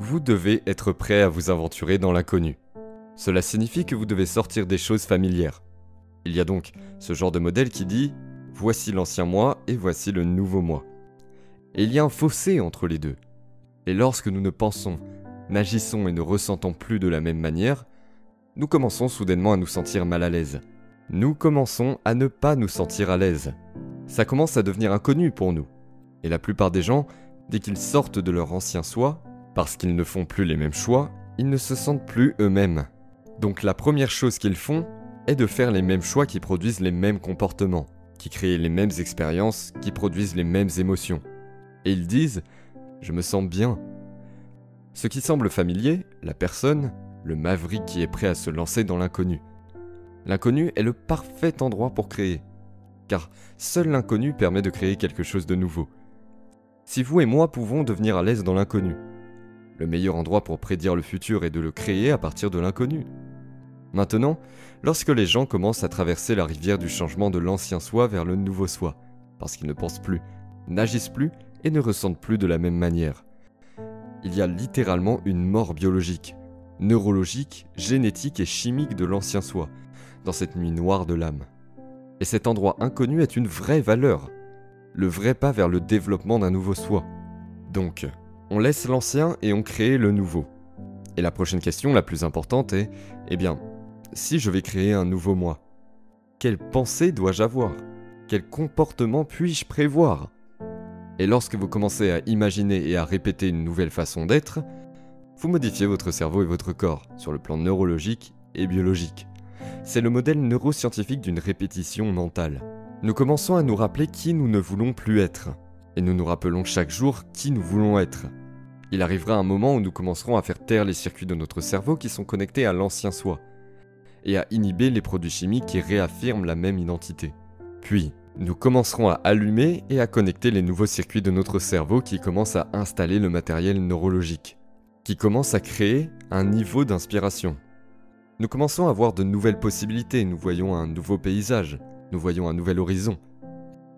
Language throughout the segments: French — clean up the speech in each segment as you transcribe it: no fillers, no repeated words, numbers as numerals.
Vous devez être prêt à vous aventurer dans l'inconnu. Cela signifie que vous devez sortir des choses familières. Il y a donc ce genre de modèle qui dit « Voici l'ancien moi et voici le nouveau moi ». Et il y a un fossé entre les deux. Et lorsque nous ne pensons, n'agissons et ne ressentons plus de la même manière, nous commençons soudainement à nous sentir mal à l'aise. Nous commençons à ne pas nous sentir à l'aise. Ça commence à devenir inconnu pour nous. Et la plupart des gens, dès qu'ils sortent de leur ancien soi, parce qu'ils ne font plus les mêmes choix, ils ne se sentent plus eux-mêmes. Donc la première chose qu'ils font est de faire les mêmes choix qui produisent les mêmes comportements, qui créent les mêmes expériences, qui produisent les mêmes émotions. Et ils disent « je me sens bien ». Ce qui semble familier, la personne, le maverick qui est prêt à se lancer dans l'inconnu. L'inconnu est le parfait endroit pour créer, car seul l'inconnu permet de créer quelque chose de nouveau. Si vous et moi pouvons devenir à l'aise dans l'inconnu, le meilleur endroit pour prédire le futur est de le créer à partir de l'inconnu. Maintenant, lorsque les gens commencent à traverser la rivière du changement de l'ancien soi vers le nouveau soi, parce qu'ils ne pensent plus, n'agissent plus et ne ressentent plus de la même manière, il y a littéralement une mort biologique, neurologique, génétique et chimique de l'ancien soi, dans cette nuit noire de l'âme. Et cet endroit inconnu est une vraie valeur, le vrai pas vers le développement d'un nouveau soi. Donc, on laisse l'ancien et on crée le nouveau. Et la prochaine question, la plus importante, est, si je vais créer un nouveau moi, quelle pensée dois-je avoir? Quel comportement puis-je prévoir? Et lorsque vous commencez à imaginer et à répéter une nouvelle façon d'être, vous modifiez votre cerveau et votre corps, sur le plan neurologique et biologique. C'est le modèle neuroscientifique d'une répétition mentale. Nous commençons à nous rappeler qui nous ne voulons plus être, et nous nous rappelons chaque jour qui nous voulons être. Il arrivera un moment où nous commencerons à faire taire les circuits de notre cerveau qui sont connectés à l'ancien soi, et à inhiber les produits chimiques qui réaffirment la même identité. Puis, nous commencerons à allumer et à connecter les nouveaux circuits de notre cerveau qui commencent à installer le matériel neurologique, qui commence à créer un niveau d'inspiration. Nous commençons à voir de nouvelles possibilités, nous voyons un nouveau paysage, nous voyons un nouvel horizon.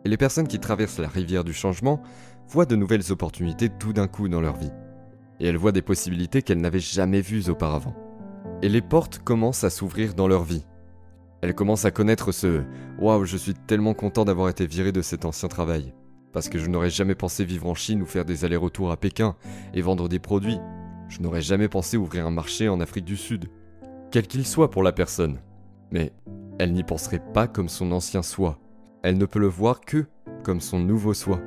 Et les personnes qui traversent la rivière du changement voient de nouvelles opportunités tout d'un coup dans leur vie. Et elles voient des possibilités qu'elles n'avaient jamais vues auparavant. Et les portes commencent à s'ouvrir dans leur vie. Elles commencent à connaître ce « Waouh, je suis tellement content d'avoir été viré de cet ancien travail. Parce que je n'aurais jamais pensé vivre en Chine ou faire des allers-retours à Pékin et vendre des produits. Je n'aurais jamais pensé ouvrir un marché en Afrique du Sud. » Quel qu'il soit pour la personne. Mais elle n'y penserait pas comme son ancien soi. Elle ne peut le voir que comme son nouveau soi.